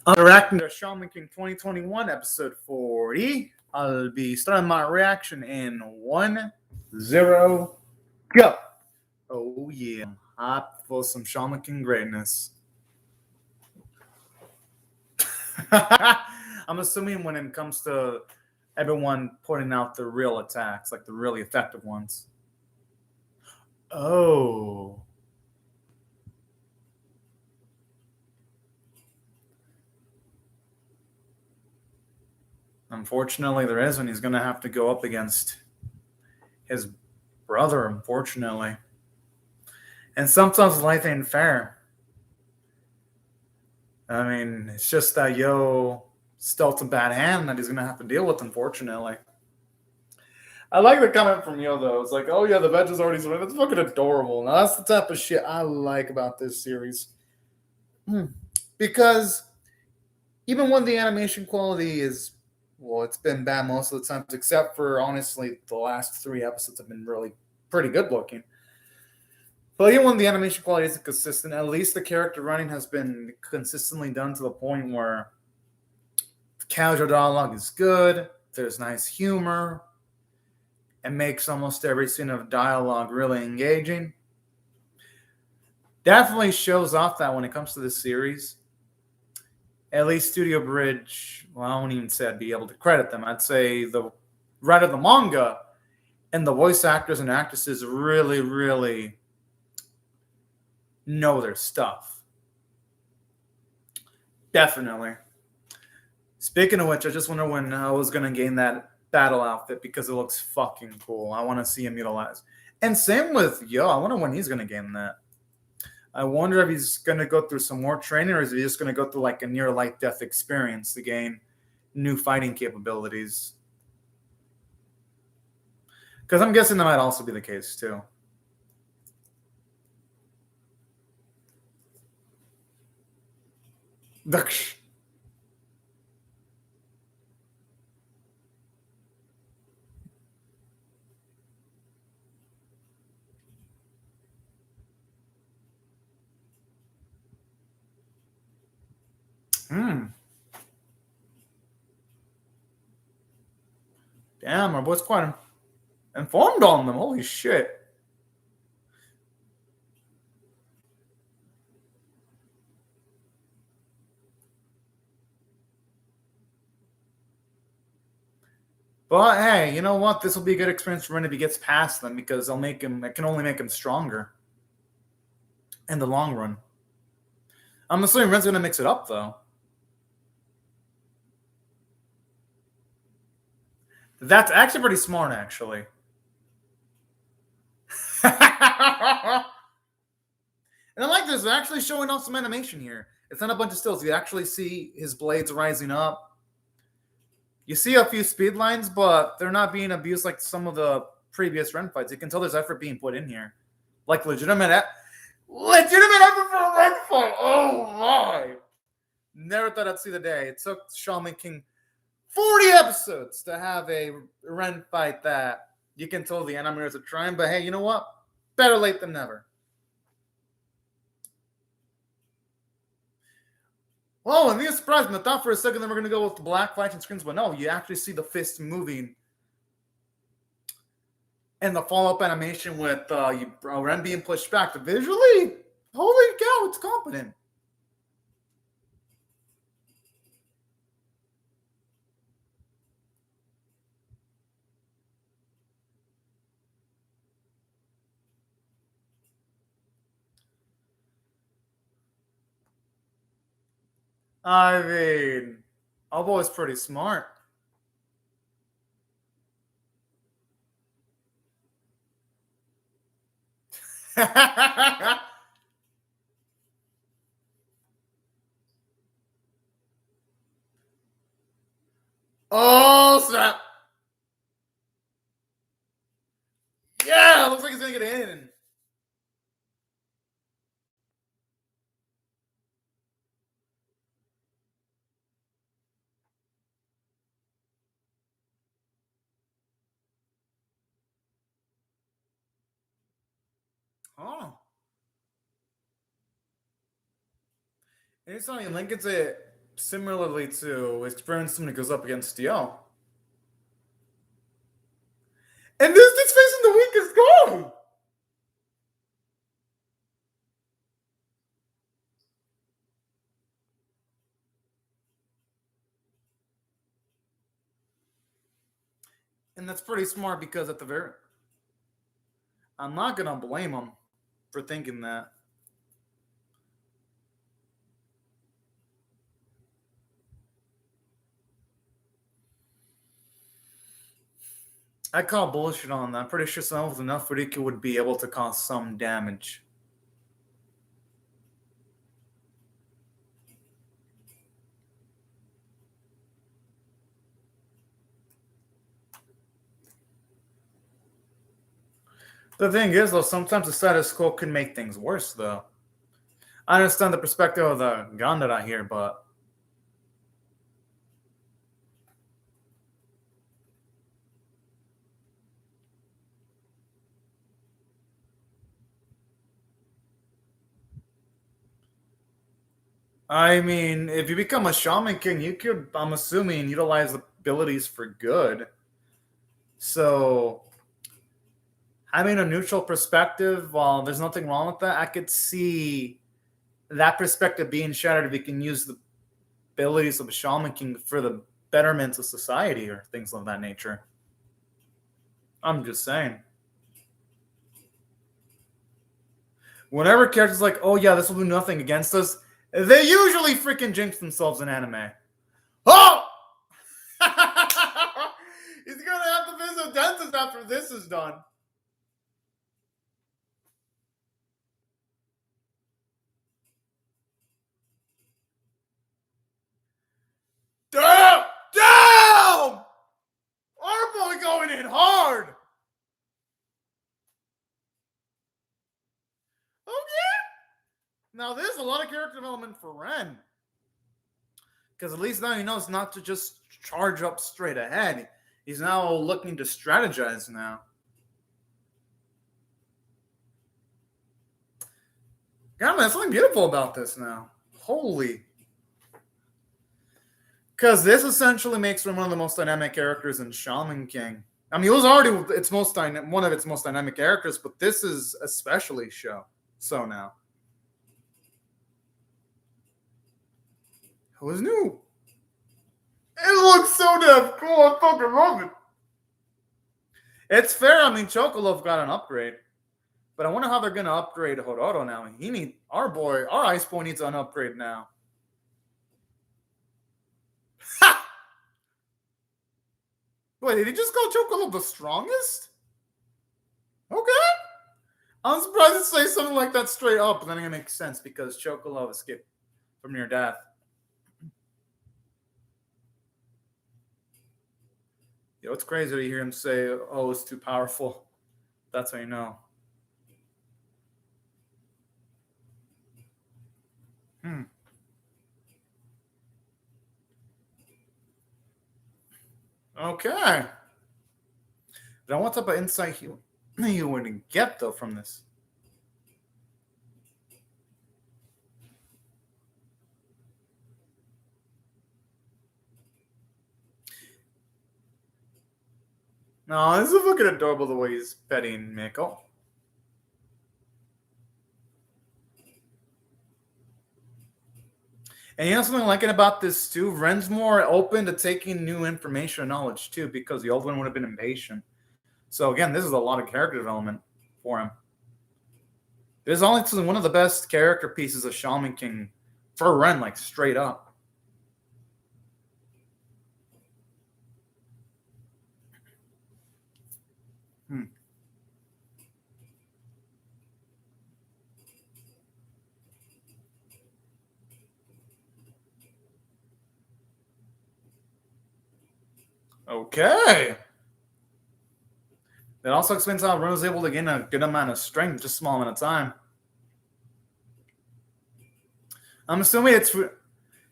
I'm reacting to Shaman King 2021 episode 40. I'll be starting my reaction in 1-0 go. Oh yeah, I'm hot for some Shaman King greatness. I'm assuming when it comes to everyone putting out the real attacks, like the really effective ones. Oh. Unfortunately, there isn't. He's going to have to go up against his brother, unfortunately. And sometimes life ain't fair. I mean, it's just that dealt a bad hand that he's going to have to deal with, unfortunately. I like the comment from Yo, though. It's like, oh, yeah, the veg is already sorted. That's fucking adorable. Now, that's the type of shit I like about this series. Because even when the animation quality is, well, it's been bad most of the times, except for, honestly, the last 3 episodes have been really pretty good looking. But even when the animation quality isn't consistent, at least the character running has been consistently done to the point where the casual dialogue is good, there's nice humor, it makes almost every scene of dialogue really engaging. Definitely shows off that when it comes to this series. At least Studio Bridge, well, I won't even say I'd be able to credit them. I'd say the writer of the manga and the voice actors and actresses really know their stuff. Definitely. Speaking of which, I just wonder when I was going to gain that battle outfit because it looks fucking cool. I want to see him utilized. And same with Yo. I wonder when he's going to gain that. I wonder if he's going to go through some more training or is he just going to go through like a near light death experience to gain new fighting capabilities. Because I'm guessing that might also be the case too. Damn, our boy's quite informed on them. Holy shit. But hey, you know what? This will be a good experience for Ren if he gets past them because they'll make him. It can only make him stronger in the long run. I'm assuming Ren's gonna mix it up though. That's actually pretty smart, actually. And I like this. They're actually showing off some animation here. It's not a bunch of stills. You actually see his blades rising up. You see a few speed lines, but they're not being abused like some of the previous Ren fights. You can tell there's effort being put in here. Like legitimate effort for a Ren fight. Oh my. Never thought I'd see the day. It took Shaman King 40 episodes to have a Ren fight that you can tell the animators are trying, but hey, you know what? Better late than never. Oh, and these surprised me. I thought for a second they were going to go with the black flashing screens, but no, you actually see the fist moving. And the follow-up animation with Ren being pushed back. Visually, holy cow, it's competent. I mean, Albo is pretty smart. Oh, snap. Yeah, looks like he's going to get in. Oh. Anytime you link it to similarly to experience when it goes up against Steel. And this dude's facing the weakest guy! And that's pretty smart because at the very... I'm not going to blame him for thinking that. I call bullshit on that. I'm pretty sure someone with enough Riku would be able to cause some damage. The thing is, though, sometimes the status quo can make things worse, though. I understand the perspective of the Gandara here, but... I mean, if you become a Shaman King, you could, I'm assuming, utilize the abilities for good. So, having a neutral perspective, while there's nothing wrong with that, I could see that perspective being shattered if we can use the abilities of a Shaman King for the betterment of society or things of that nature. I'm just saying. Whenever characters like, oh yeah, this will do nothing against us, they usually freaking jinx themselves in anime. Oh! He's gonna have to visit a dentist after this is done. Damn! Damn! Our boy going in hard! Oh yeah! Now there's a lot of character development for Ren. Because at least now he knows not to just charge up straight ahead. He's now looking to strategize now. God, man, there's something beautiful about this now. Holy. Because this essentially makes him one of the most dynamic characters in Shaman King. I mean, he was already one of its most dynamic characters, but this is especially so now. Who's new? It looks so damn cool. I fucking love it. It's fair. I mean, Chocolove got an upgrade. But I wonder how they're going to upgrade Hororo now. Our Ice Boy needs an upgrade now. Ha! Wait, did he just call Chocolove the strongest? Okay. I'm surprised to say something like that straight up, but then it makes sense because Chocolove escaped from near death. Yo, it's crazy to hear him say, oh, it's too powerful. That's how you know. Okay. Now, what type of insight you would get, though, from this? No, this is fucking adorable the way he's petting Miko. And you know something I like about this too? Ren's more open to taking new information and knowledge too, because the old one would have been impatient. So again, this is a lot of character development for him. This is only one of the best character pieces of Shaman King for Ren, like straight up. Okay. That also explains how Ren was able to gain a good amount of strength, just a small amount of time. I'm assuming it's...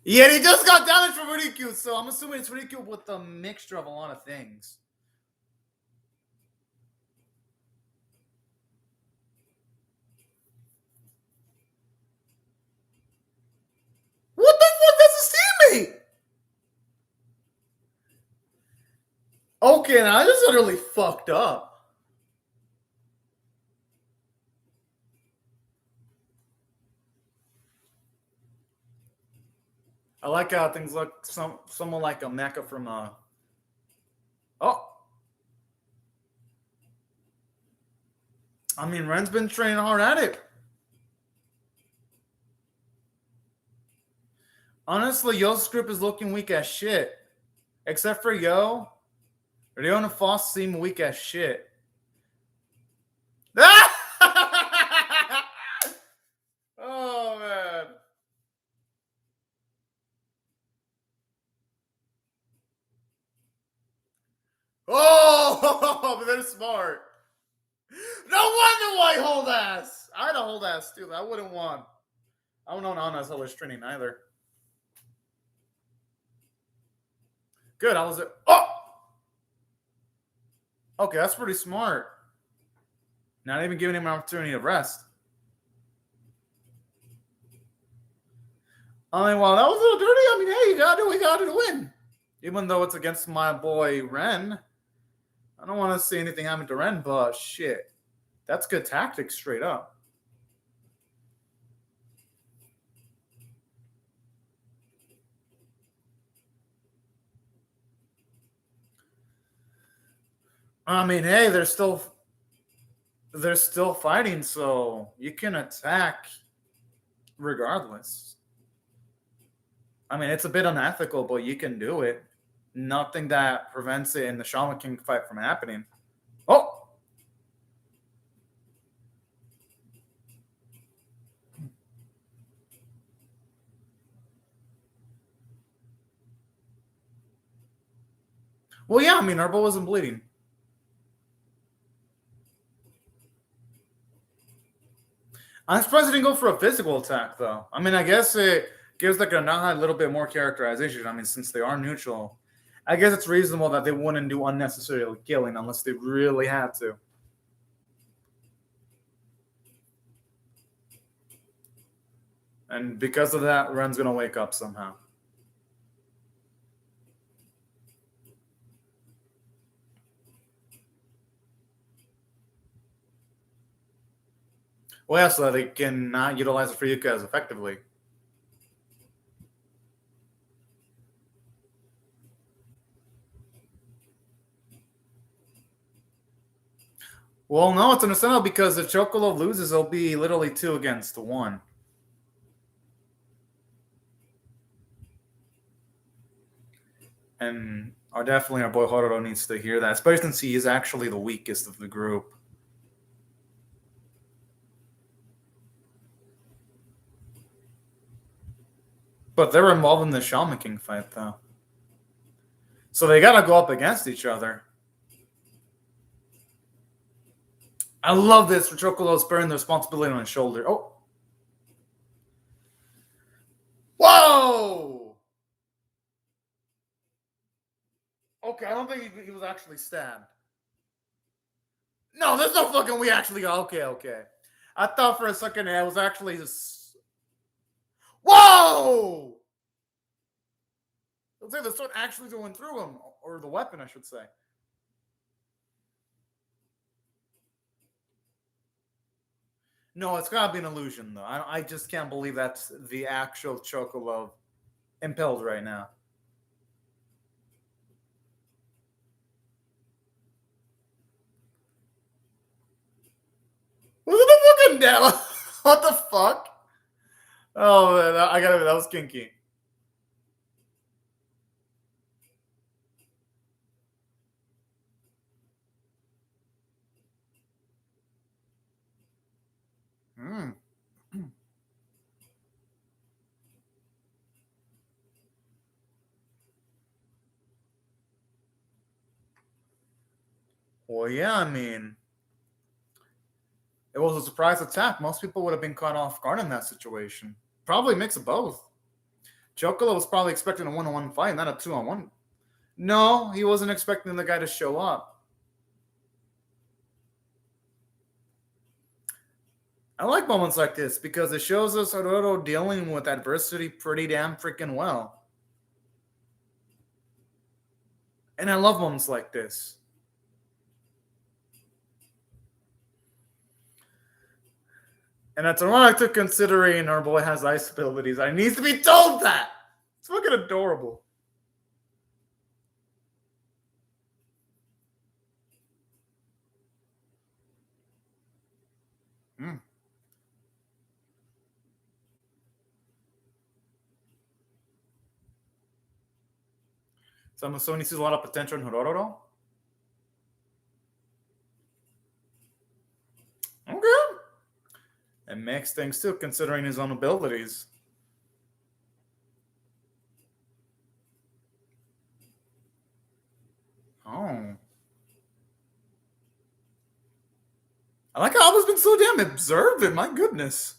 Yeah, he just got damage from Rikyu, so I'm assuming it's Rikyu with a mixture of a lot of things. What the fuck? That's his Okay, now I just literally fucked up. I like how things look someone like a mecha from oh. I mean, Ren's been training hard at it. Honestly, Yo's script is looking weak as shit. Except for Yo. Ryo and Foss seem weak as shit. Oh, man. Oh, but they're smart. No wonder why hold ass. I'd a hold ass too. I wouldn't want. I don't know Anna's hellish training either. Good. I was it. Oh. Okay, that's pretty smart. Not even giving him an opportunity to rest. I mean, well, that was a little dirty. I mean, hey, you gotta do what you gotta do to win. Even though it's against my boy Ren. I don't want to see anything happen to Ren, but shit. That's good tactics straight up. I mean, hey, they're still fighting, so you can attack regardless. I mean, it's a bit unethical, but you can do it. Nothing that prevents it in the Shaman King fight from happening. Oh! Well, yeah, I mean, Herbo wasn't bleeding. I'm surprised he didn't go for a physical attack, though. I mean, I guess it gives like a little bit more characterization. I mean, since they are neutral, I guess it's reasonable that they wouldn't do unnecessary killing unless they really had to. And because of that, Ren's going to wake up somehow. Well, yeah, so that they can not utilize the Friyuka as effectively. Well, no, it's understandable because if Chocolo loses, it'll be literally 2 against 1. And definitely our boy Hororo needs to hear that, especially since he is actually the weakest of the group. But they're involved in the Shaman King fight, though. So they gotta go up against each other. I love this for Chocolo's bearing the responsibility on his shoulder. Oh. Whoa! Okay, I don't think he was actually stabbed. No, there's no fucking we actually go. Okay. I thought for a second it was actually just. Whoa! Looks like the sword actually going through him, or the weapon, I should say. No, it's gotta be an illusion, though. I just can't believe that's the actual Chocolo impelled right now. Was it the fucking devil? What the fuck? Oh, man, that was kinky. Hmm. Well, yeah, I mean, it was a surprise attack. Most people would have been caught off guard in that situation. Probably a mix of both. Chocolo was probably expecting a 1-on-1 fight, not a 2-on-1. No, he wasn't expecting the guy to show up. I like moments like this because it shows us Hororo dealing with adversity pretty damn freaking well. And I love moments like this. And that's ironic to considering our boy has ice abilities. I needs to be told that. It's fucking adorable. Mm. So I'm assuming he sees a lot of potential in Hororo. Okay. It makes things too, considering his own abilities. Oh. I like how Alba's been so damn observant. My goodness.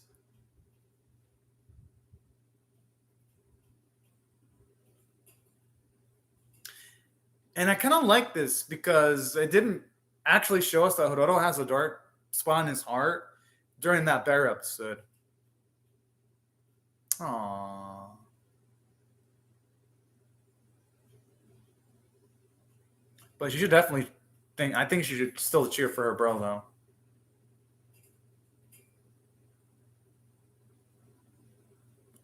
And I kind of like this because it didn't actually show us that Hororo has a dark spot in his heart during that bear episode. Aww. But you should definitely think. I think she should still cheer for her bro, though.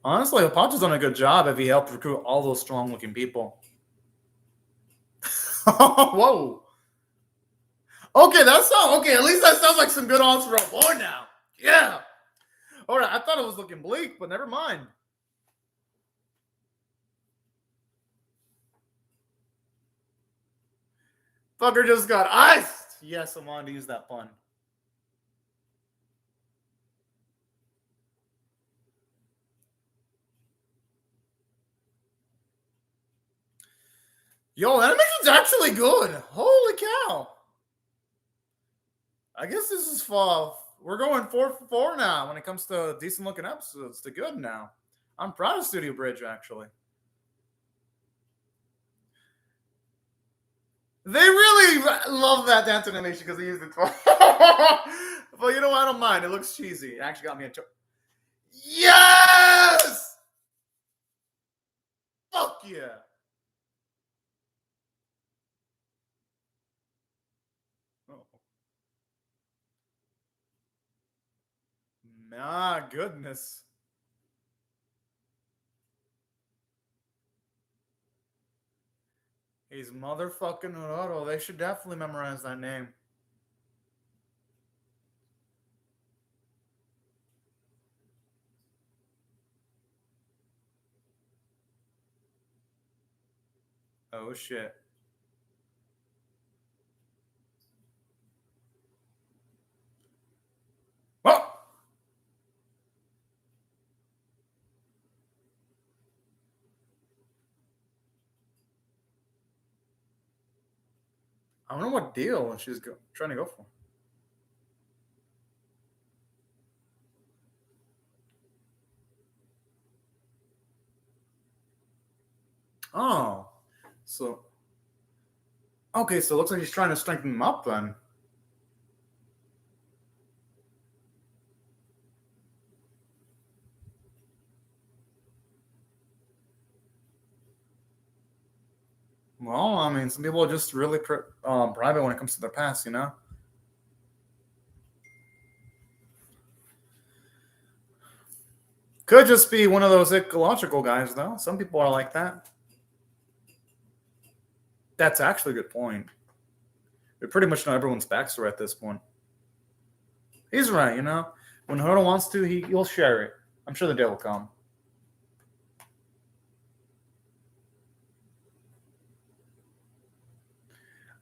Honestly, Apache's done a good job if he helped recruit all those strong-looking people. Whoa. Okay, that's not okay. At least that sounds like some good odds for a boy now. Yeah. All right, I thought it was looking bleak, but never mind. Fucker just got iced. Yes, I wanted to use that pun. Yo, animation's actually good. Holy cow. I guess this is fall. We're going 4 for 4 now when it comes to decent looking episodes to good now. I'm proud of Studio Bridge, actually. They really love that dance animation because they used it twice. But you know what? I don't mind. It looks cheesy. It actually got me a Yes! Fuck yeah. Oh. My goodness. He's motherfucking Hororo. They should definitely memorize that name. Oh shit. Oh! I wonder what deal she's trying to go for. Oh. So. Okay, so it looks like he's trying to strengthen him up then. Well, I mean, some people are just really private when it comes to their past, you know? Could just be one of those ecological guys, though. Some people are like that. That's actually a good point. We pretty much know everyone's backstory at this point. He's right, you know? When Hurdle wants to, he'll share it. I'm sure the day will come.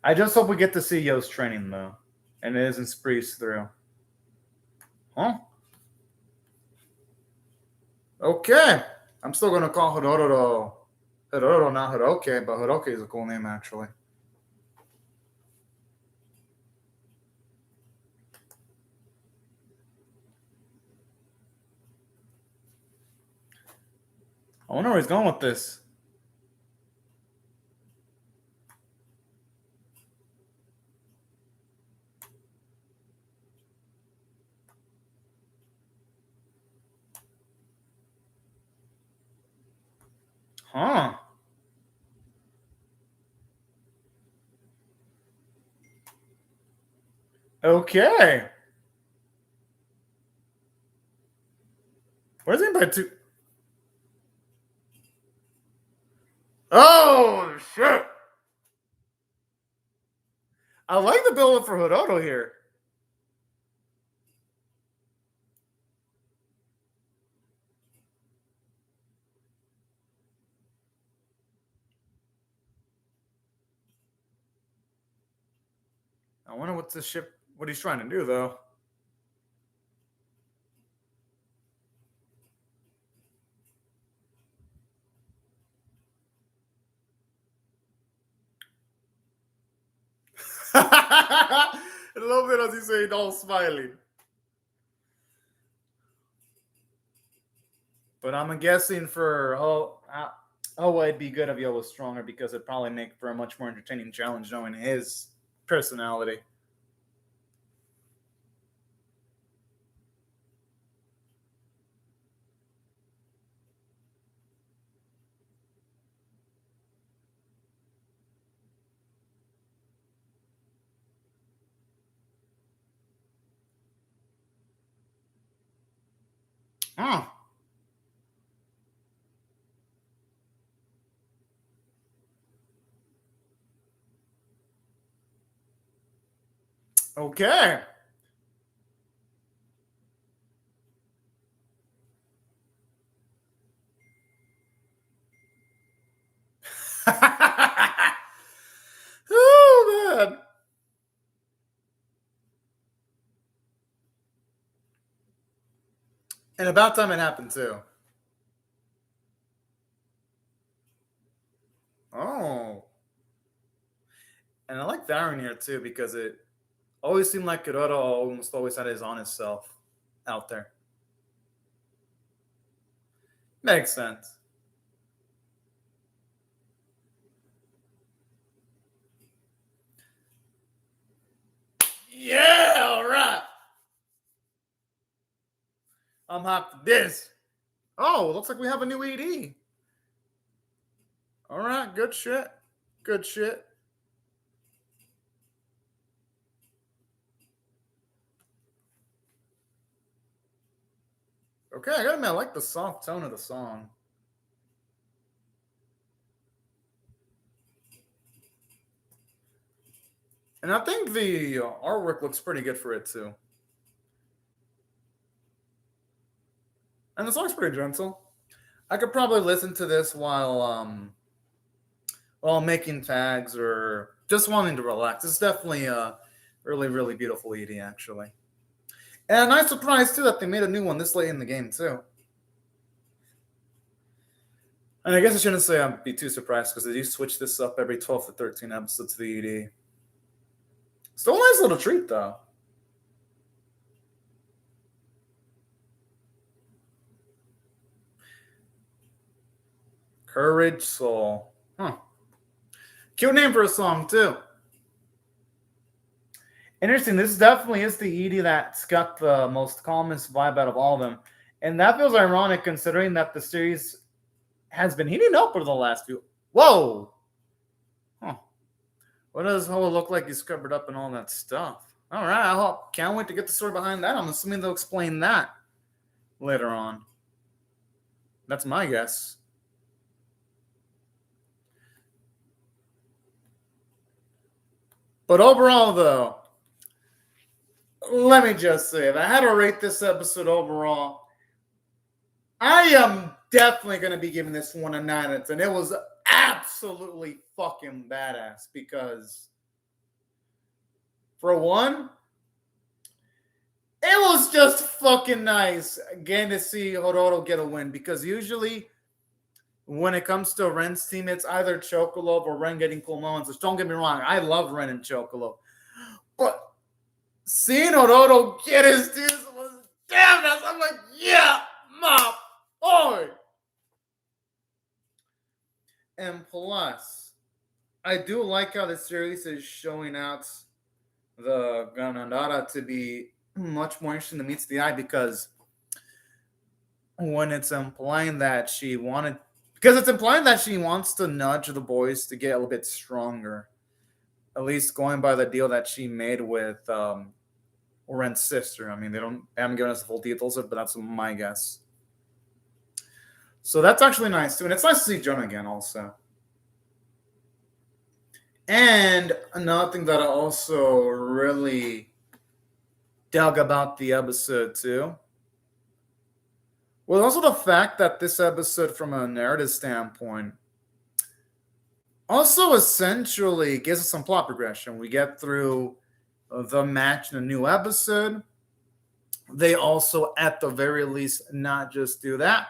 I just hope we get to see Yo's training, though. And it isn't sprees through. Huh? Okay. I'm still going to call Hororo not Hiroke, but Hiroke is a cool name, actually. I wonder where he's going with this. Huh. Okay. Where's anybody to? Oh shit! I like the build up for Hiroto here. I wonder what he's trying to do though. A little bit as he said, all smiling. But I'm guessing for it'd be good if Yo was stronger because it'd probably make for a much more entertaining challenge knowing his personality. Oh. Okay. Oh man. And about time it happened too. Oh. And I like Darren here too because it always seemed like Kuroda almost always had his honest self out there. Makes sense. Yeah, all right. I'm hyped for this. Oh, looks like we have a new ED. All right, good shit. Good shit. Okay, I gotta admit, I like the soft tone of the song. And I think the artwork looks pretty good for it too. And the song's pretty gentle. I could probably listen to this while making tags or just wanting to relax. It's definitely a really, really beautiful ED actually. And a nice surprise too that they made a new one this late in the game too. And I guess I shouldn't say I'd be too surprised because they do switch this up every 12 to 13 episodes of the ED. Still a nice little treat though. Courage Soul. Huh. Cute name for a song too. Interesting. This definitely is the ED that's got the most calmest vibe out of all of them. And that feels ironic considering that the series has been heating up over the last few. Whoa! Huh. What does Hoa look like he's covered up in all that stuff? All right. Can't wait to get the story behind that. I'm assuming they'll explain that later on. That's my guess. But overall, though, let me just say, if I had to rate this episode overall, I am definitely going to be giving this one a 9 out of 10. It was absolutely fucking badass because, for one, it was just fucking nice getting to see Hiroto get a win because usually when it comes to Ren's team, it's either Chocolove or Ren getting cool moments, which don't get me wrong, I love Ren and Chocolove. But seeing Hiroto get his dues was damn nice. I'm like, yeah, my boy. And plus, I do like how the series is showing out the Ganondara to be much more interesting than meets the eye because when it's implying that she wanted, because it's implying that she wants to nudge the boys to get a little bit stronger, at least going by the deal that she made with or Ren's sister. I mean, they haven't given us the full details of it, but that's my guess. So that's actually nice too, and it's nice to see Jonah again also. And another thing that I also really dug about the episode too was also the fact that this episode, from a narrative standpoint, also essentially gives us some plot progression. We get through the match in a new episode. They also, at the very least, not just do that,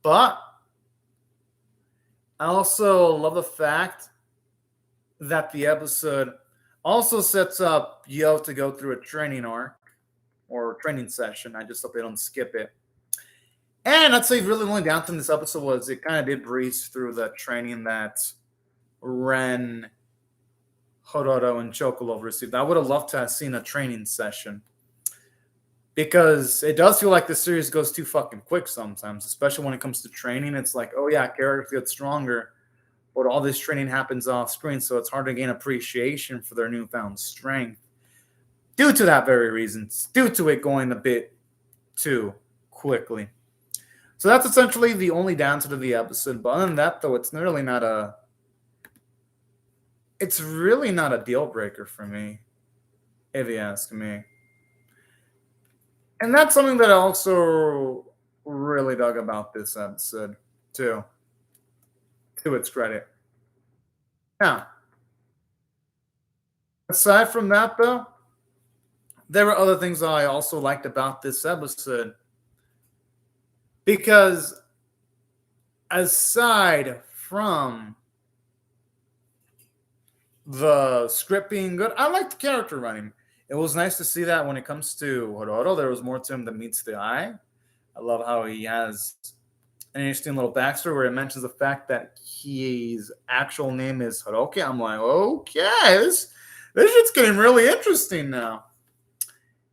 but I also love the fact that the episode also sets up Yo to go through a training arc or training session. I just hope they don't skip it. And I'd say really the only downside in this episode was it kind of did breeze through the training that Ren, Hororo, and Chocolove received. I would have loved to have seen a training session, because it does feel like the series goes too fucking quick sometimes, especially when it comes to training. It's like, oh yeah, characters get stronger, but all this training happens off screen, so it's hard to gain appreciation for their newfound strength due to that very reason, due to it going a bit too quickly. So that's essentially the only downside of the episode. But other than that, though, it's really not a deal breaker for me, if you ask me. And that's something that I also really dug about this episode, too, to its credit. Now, aside from that, though, there were other things that I also liked about this episode. Because aside from the script being good, I liked the character writing. It was nice to see that when it comes to Hororo, there was more to him than meets the eye. I love how he has an interesting little backstory where it mentions the fact that his actual name is Haruki. I'm like, okay, this shit's getting really interesting now.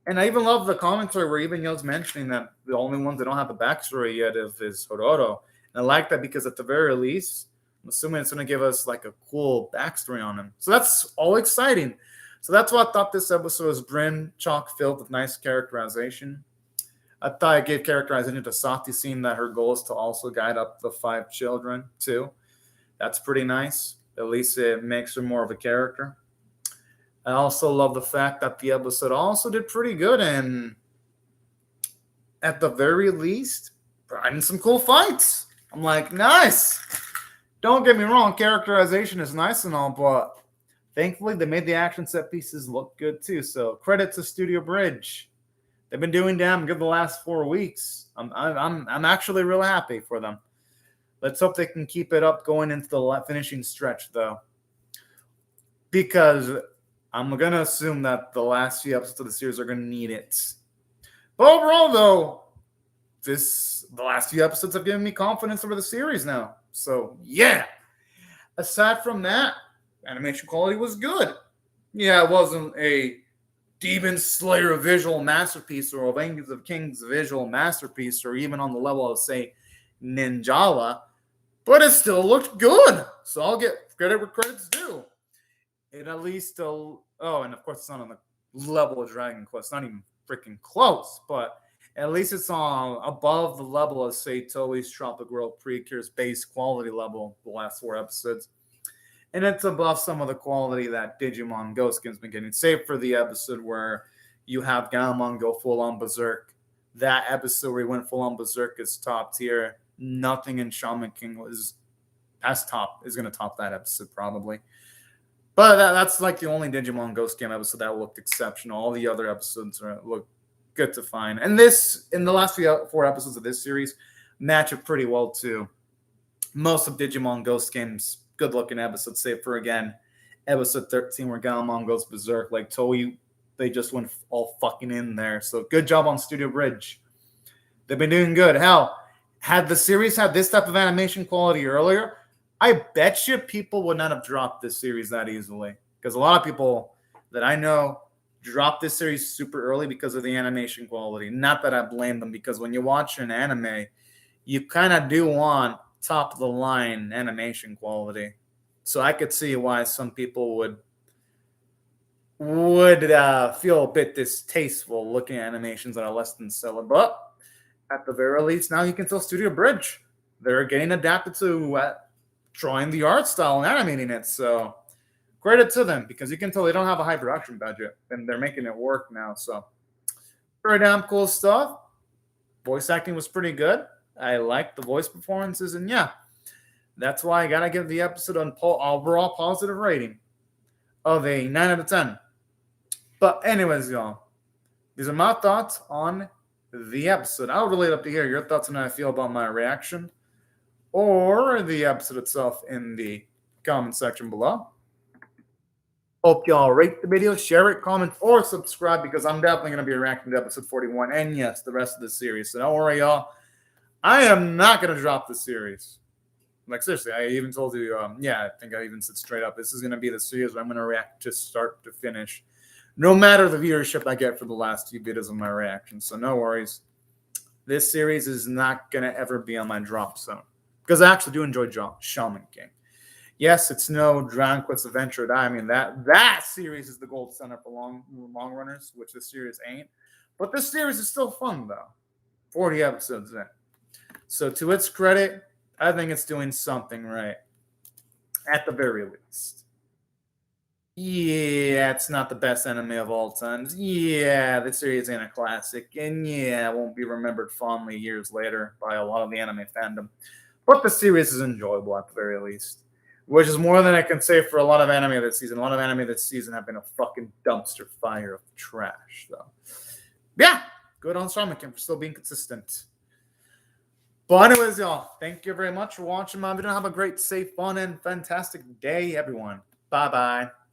And I even love the commentary where even Yo's mentioning that the only ones that don't have a backstory yet is Hororo. And I like that because at the very least, I'm assuming it's going to give us like a cool backstory on him. So that's all exciting. So that's why I thought this episode was brim chock filled with nice characterization. I thought it gave characterization to Sati, seeing that her goal is to also guide up the 5 children too. That's pretty nice. At least it makes her more of a character. I also love the fact that the episode also did pretty good, and at the very least, providing some cool fights. I'm like, nice. Don't get me wrong, characterization is nice and all, but thankfully they made the action set pieces look good too. So credit to Studio Bridge. They've been doing damn good the last 4 weeks. I'm actually real happy for them. Let's hope they can keep it up going into the finishing stretch, though, because I'm going to assume that the last few episodes of the series are going to need it. But overall, though, the last few episodes have given me confidence over the series now. So, yeah. Aside from that, animation quality was good. Yeah, it wasn't a Demon Slayer visual masterpiece or Avengers of Kings visual masterpiece or even on the level of, say, Ninjala, but it still looked good. So I'll get credit where credit's due. It at least, and of course it's not on the level of Dragon Quest, not even freaking close, but at least it's on above the level of, say, Toei's Tropic World Precure's base quality level the last 4 episodes. And it's above some of the quality that Digimon Ghost Game's been getting, save for the episode where you have Gaomon go full-on berserk. That episode where he went full-on berserk is top tier. Nothing in Shaman King is going to top that episode, probably. But that's like the only Digimon Ghost Game episode that looked exceptional. All the other episodes look good to find. And in the last 4 episodes of this series, match up pretty well, too. Most of Digimon Ghost Game's good-looking episodes, save for, again, episode 13 where Gaomon goes berserk. Like, Toei, they just went all fucking in there. So good job on Studio Bridge. They've been doing good. Hell, had the series had this type of animation quality earlier, I bet you people would not have dropped this series that easily. Because a lot of people that I know dropped this series super early because of the animation quality. Not that I blame them, because when you watch an anime, you kind of do want top-of-the-line animation quality. So I could see why some people would would feel a bit distasteful looking at animations that are less than stellar. But at the very least, now you can tell Studio Bridge they're getting adapted to drawing the art style and animating it. So credit to them, because you can tell they don't have a high production budget and they're making it work now. So very damn cool stuff. Voice acting was pretty good. I liked the voice performances, and yeah, that's why I gotta give the episode an overall positive rating of a 9 out of 10. But anyways, y'all, these are my thoughts on the episode. I would really love to hear your thoughts on how I feel about my reaction or the episode itself in the comment section below. Hope y'all rate the video, share it, comment, or subscribe, because I'm definitely going to be reacting to episode 41 and, yes, the rest of the series. So don't worry, y'all. I am not going to drop the series. Like, seriously, I even told you, I think I even said straight up, this is going to be the series where I'm going to react to start to finish, no matter the viewership I get for the last few videos of my reaction. So no worries. This series is not going to ever be on my drop zone, because I actually do enjoy Shaman King. Yes, it's no Dragon Quest Adventure. I mean, that series is the gold standard for long runners, which this series ain't. But this series is still fun, though. 40 episodes in. So to its credit, I think it's doing something right, at the very least. Yeah, it's not the best anime of all times. Yeah, this series ain't a classic. And yeah, it won't be remembered fondly years later by a lot of the anime fandom. But the series is enjoyable at the very least, which is more than I can say for a lot of anime this season. A lot of anime this season have been a fucking dumpster fire of trash, though. Yeah, good on Shaman King for still being consistent. But anyways, y'all, thank you very much for watching my video. Have a great, safe, fun, and fantastic day, everyone. Bye-bye.